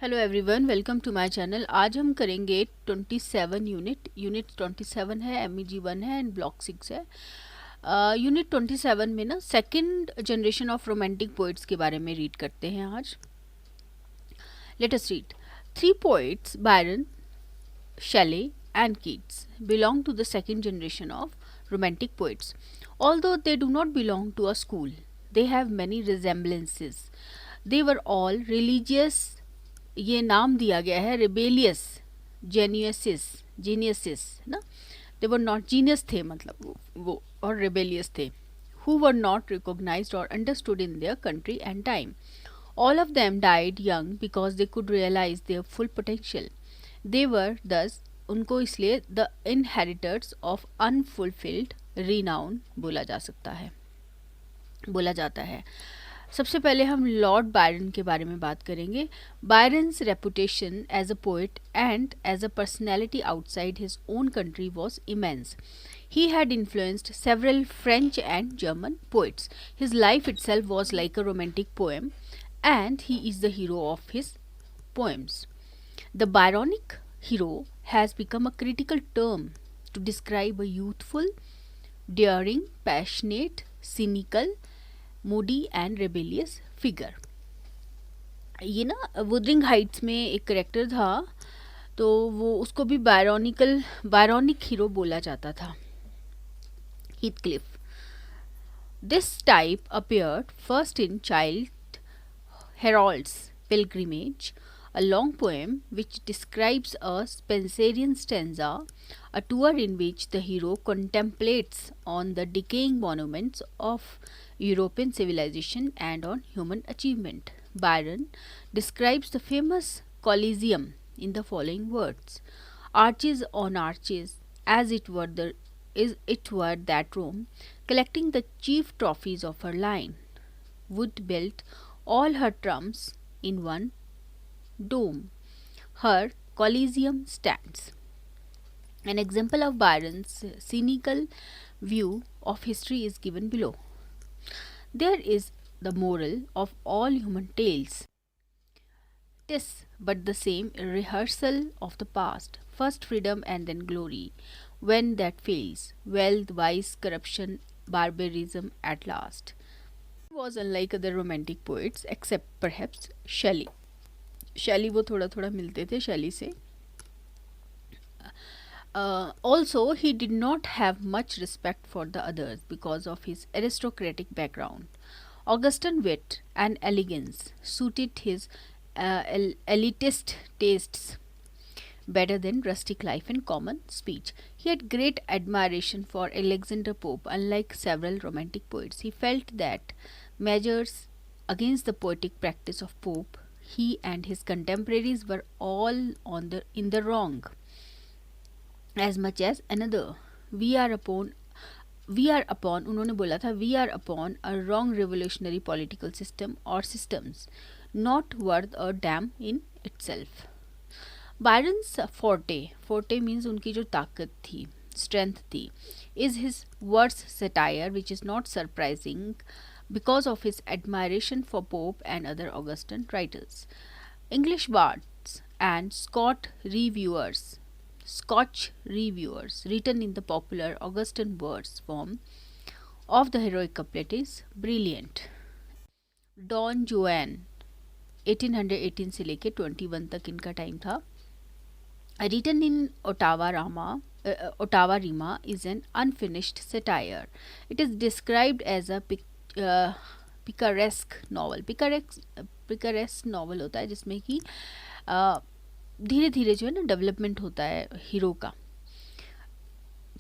Hello everyone, welcome to my channel. आज हम करेंगे 27 यूनिट 27 है, MEG 1 है एंड ब्लॉक 6 है। यूनिट 27 में ना second generation of romantic poets के बारे में रीड करते हैं आज। Let us read. Three poets, Byron, शेले and Keats, belong to the second generation of romantic poets. Although they do not belong to a school, they have many resemblances. They were all religious, ये नाम दिया गया है rebellious, geniuses ना, दे were not genius थे, मतलब वो और रिबेलियस थे, हु वर नॉट रिकॉग्नाइज्ड और understood in their country and time. All of them died young because they could realize their full potential. They were thus, उनको इसलिए the inheritors of unfulfilled renown बोला जाता है. सबसे पहले हम लॉर्ड बायरन के बारे में बात करेंगे. Byron's reputation as a poet and as a personality outside his own country was immense. He had influenced several French and German poets. His life itself was like a romantic poem, and he is the hero of his poems. The Byronic hero has become a critical term to describe a youthful, daring, passionate, cynical, moody and rebellious figure. ये ना Wuthering Heights में एक character था, तो वो उसको भी बायरोनिक hero बोला जाता था, Heathcliff. This type appeared first in Childe Harold's Pilgrimage, a long poem which describes a Spenserian stanza, a tour in which the hero contemplates on the decaying monuments of European civilization and on human achievement. Byron describes the famous Colosseum in the following words: "Arches on arches, as it were that Rome, collecting the chief trophies of her line, would build all her trumps in one dome. Her Colosseum stands." An example of Byron's cynical view of history is given below. There is the moral of all human tales. 'Tis but the same rehearsal of the past, first freedom and then glory. When that fails, wealth, vice, corruption, barbarism at last. He was unlike other romantic poets except perhaps Shelley. शैली वो थोड़ा थोड़ा मिलते थे शैली से. Also, he did not have much respect for the others because of his aristocratic background. Augustan wit and elegance suited his elitist tastes better than rustic life and common speech. He had great admiration for Alexander Pope. Unlike several romantic poets, he felt that measures against the poetic practice of Pope, he and his contemporaries were all in the wrong as much as another. We are upon उन्होंने बोला था, we are upon a wrong revolutionary political system or systems, not worth a damn in itself. Byron's forte means उनकी जो ताकत थी, strength थी, is his verse satire, which is not surprising because of his admiration for Pope and other Augustan writers. English bards and Scotch reviewers written in the popular Augustan verse form of the heroic couplet is brilliant. Don Juan 1818 से लेके 21 तक इनका time था. Written in Ottawa Rima is an unfinished satire. It is described as a picaresque novel. Picaresque novel होता है जिसमें कि धीरे धीरे जो है ना डेवलपमेंट होता है हीरो का.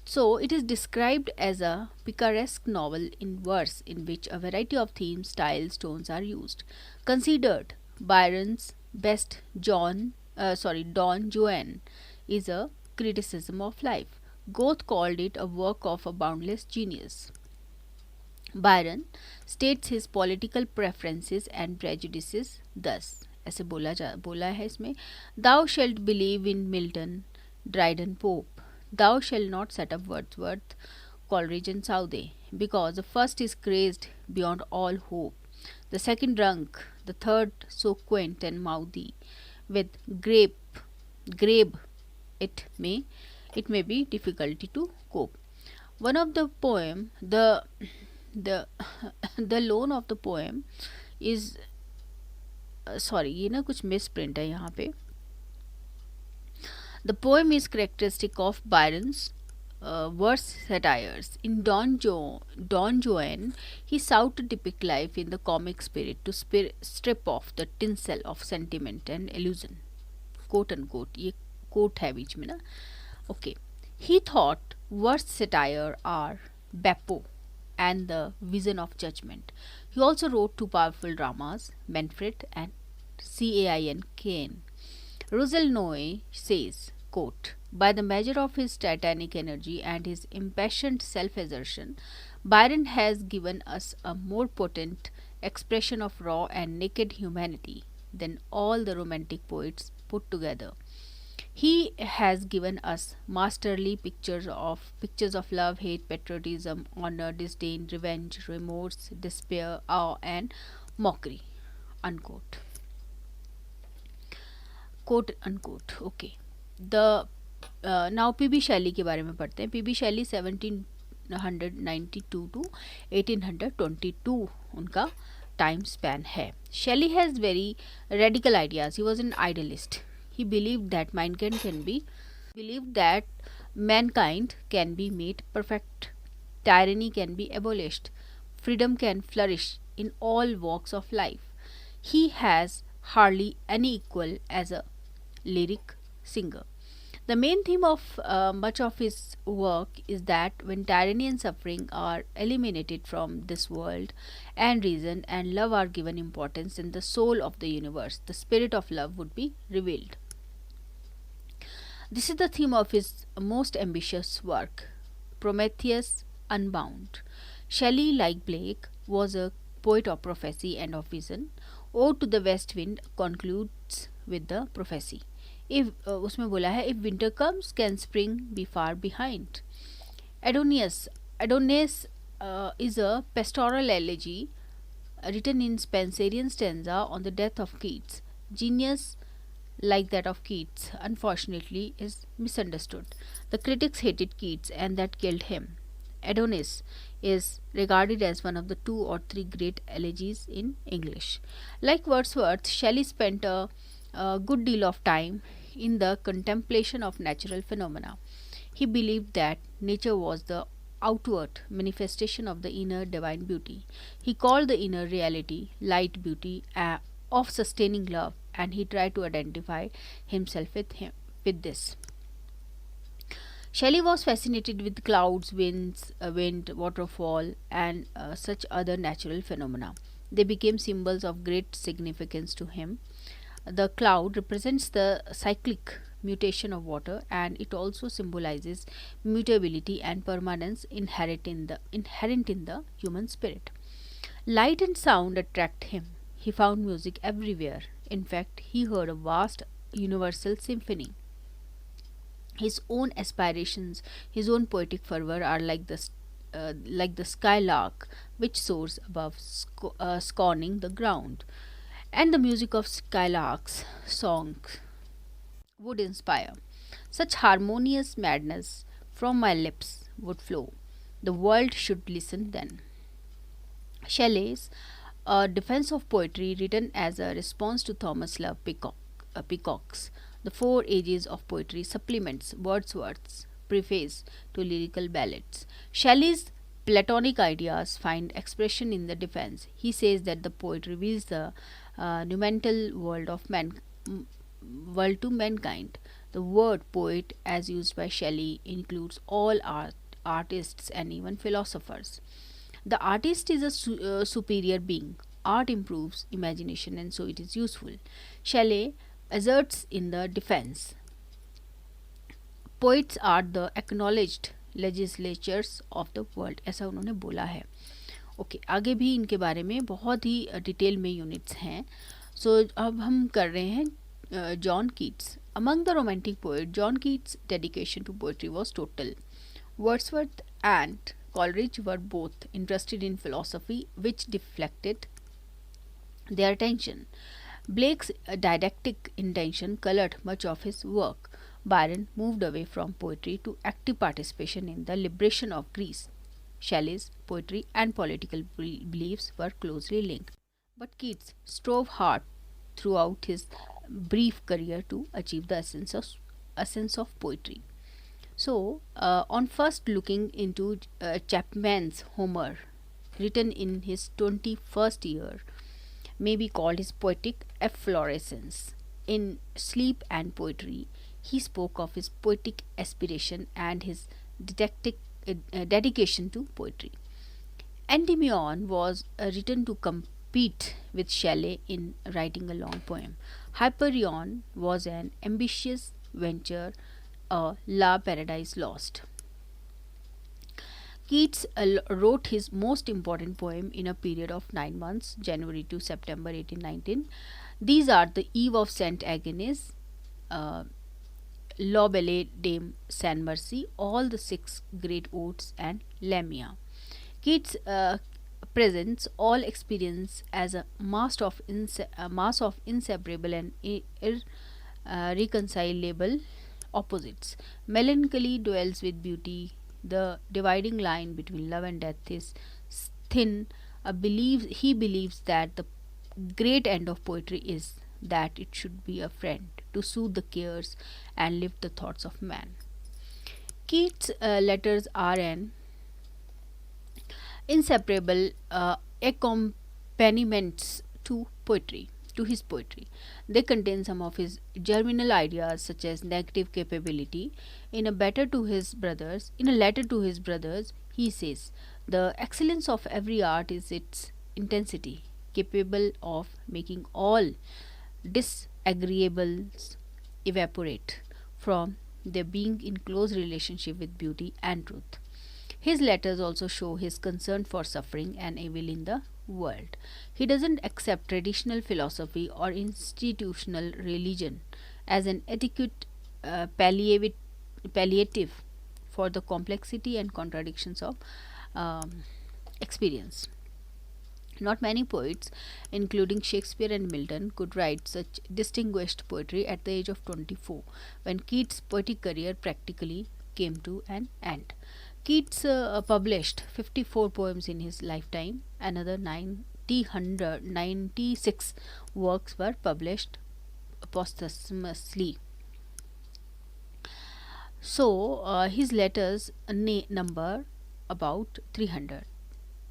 So it is described as a picaresque novel in verse in which a variety of themes, styles, tones are used. Considered Byron's best, Don Juan is a criticism of life. Goethe called it a work of a boundless genius. Byron states his political preferences and prejudices thus, ऐसे बोला है इसमें: Thou shalt believe in Milton, Dryden, Pope. Thou shalt not set up Wordsworth, Coleridge and Southey, because the first is crazed beyond all hope, the second drunk, the third so quaint and mouthy, with grape it may be difficulty to cope. One of the poem the the loan of the poem is sorry ये ना कुछ miss print है यहाँ पे. The poem is characteristic of Byron's verse satires. In Don Juan, he sought to depict life in the comic spirit to strip off the tinsel of sentiment and illusion. Quote unquote. ये quote है बीच में ना. Okay. He thought verse satire are Beppo and the vision of judgment. He also wrote two powerful dramas, Manfred and Cain Cain. Russell Noe says, quote, by the measure of his titanic energy and his impassioned self-assertion, Byron has given us a more potent expression of raw and naked humanity than all the romantic poets put together. He has given us masterly pictures of love, hate, patriotism, honor, disdain, revenge, remorse, despair, awe, and mockery. Unquote. Quote unquote. Okay. The now PB Shelley के बारे में पढ़ते हैं. PB Shelley 1792 to 1822 उनका time span है. Shelley has very radical ideas. He was an idealist. He believed that mankind can be made perfect. Tyranny can be abolished. Freedom can flourish in all walks of life. He has hardly any equal as a lyric singer. The main theme of much of his work is that when tyranny and suffering are eliminated from this world, and reason and love are given importance in the soul of the universe, the spirit of love would be revealed. This is the theme of his most ambitious work, Prometheus Unbound. Shelley, like Blake, was a poet of prophecy and of vision. Ode to the West Wind concludes with the prophecy. If उसमें बोला है, if winter comes, can spring be far behind? Adonais is a pastoral elegy written in Spenserian stanza on the death of Keats. Genius like that of Keats, unfortunately, is misunderstood. The critics hated Keats and that killed him. Adonis is regarded as one of the two or three great elegies in English. Like Wordsworth, Shelley spent a good deal of time in the contemplation of natural phenomena. He believed that nature was the outward manifestation of the inner divine beauty. He called the inner reality light beauty of sustaining love, and he tried to identify himself with this. Shelley was fascinated with clouds, wind, waterfall, and such other natural phenomena. They became symbols of great significance to him. The cloud represents the cyclic mutation of water, and it also symbolizes mutability and permanence inherent in the human spirit. Light and sound attract him. He found music everywhere. In fact, he heard a vast universal symphony. His own aspirations, his own poetic fervor are like the skylark which soars above, scorning the ground. And the music of skylarks' songs would inspire. Such harmonious madness from my lips would flow. The world should listen then. Shelley's A Defense of Poetry, written as a response to Thomas Love Peacock's The Four Ages of Poetry, supplements Wordsworth's preface to lyrical ballads. Shelley's Platonic ideas find expression in the defense. He says that the poet reveals the numental world to mankind. The word poet, as used by Shelley, includes all artists and even philosophers. The artist is a superior being. Art improves imagination, and so it is useful. Shelley asserts in the defense, poets are the acknowledged legislatures of the world. ऐसा उन्होंने बोला है. Okay, आगे भी इनके बारे में बहुत ही डिटेल में यूनिट्स हैं. सो अब हम कर रहे हैं John Keats. Among the romantic poets, John Keats' dedication to poetry was total. Wordsworth and Coleridge were both interested in philosophy, which deflected their attention. Blake's didactic intention colored much of his work. Byron moved away from poetry to active participation in the liberation of Greece. Shelley's poetry and political beliefs were closely linked, but Keats strove hard throughout his brief career to achieve the essence of poetry. So, on first looking into Chapman's Homer, written in his 21st year, may be called his poetic efflorescence. In Sleep and Poetry, he spoke of his poetic aspiration and his dedication to poetry. Endymion was written to compete with Shelley in writing a long poem. Hyperion was an ambitious venture, a La Paradise Lost. Keats wrote his most important poem in a period of 9 months, January to September 1819. These are The Eve of Saint Agnes, uh, La Belle Dame Saint Mercy, All the Six Great Odes, and Lamia. Keats presents all experience as a mass of inseparable and irreconcilable opposites. Melancholy dwells with beauty. The dividing line between love and death is thin. He believes that the great end of poetry is that it should be a friend to soothe the cares and lift the thoughts of man. Keats' letters are an inseparable accompaniments to poetry, to his poetry. They contain some of his germinal ideas such as negative capability. In a letter to his brothers, he says, "The excellence of every art is its intensity, capable of making all disagreeables evaporate from their being in close relationship with beauty and truth." His letters also show his concern for suffering and evil in the world. He doesn't accept traditional philosophy or institutional religion as an adequate palliative for the complexity and contradictions of um, experience. Not many poets, including Shakespeare and Milton, could write such distinguished poetry at the age of 24, when Keats' poetic career practically came to an end. Keats published 54 poems in his lifetime. Another 96 works were published posthumously. So, his letters number about 300.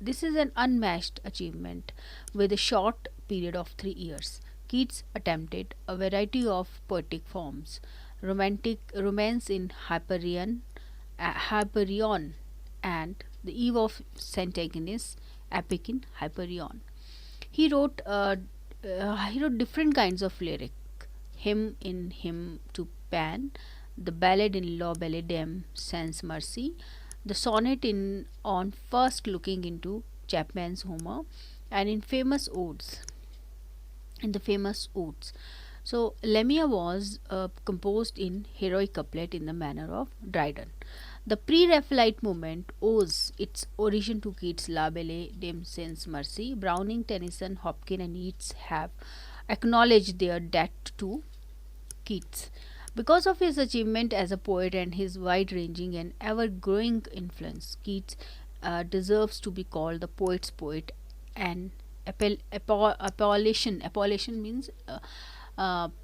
This is an unmatched achievement with a short period of 3 years. Keats attempted a variety of poetic forms: romantic romance in Hyperion, and The Eve of Saint Agnes, epic in Hyperion. He wrote different kinds of lyric: hymn in Hymn to Pan, the ballad in La Belle Dame Sans Mercy, the sonnet in On First Looking into Chapman's Homer, and in the famous odes. So Lamia was composed in heroic couplet in the manner of Dryden. The pre-Raphaelite movement owes its origin to Keats' La Belle Dame Sans Mercy. Browning, Tennyson, Hopkins, and Yeats have acknowledged their debt to Keats. Because of his achievement as a poet and his wide ranging and ever growing influence, Keats deserves to be called the poet's poet. And appellation means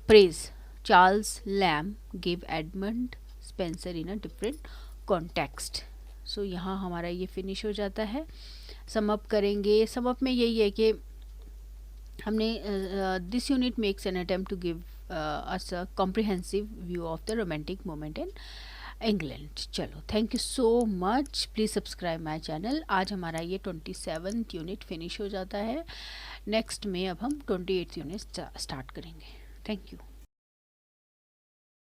praise. Charles Lamb gave Edmund Spencer in a different context. सो यहाँ हमारा ये finish हो जाता है. Sum up करेंगे. Sum up में यही है कि हमने this unit makes an attempt to give us a comprehensive view of the romantic moment in England. चलो, thank you so much. Please subscribe my channel. आज हमारा ये 27th यूनिट फिनिश हो जाता है. नेक्स्ट में अब हम 28th यूनिट स्टार्ट करेंगे. Thank you.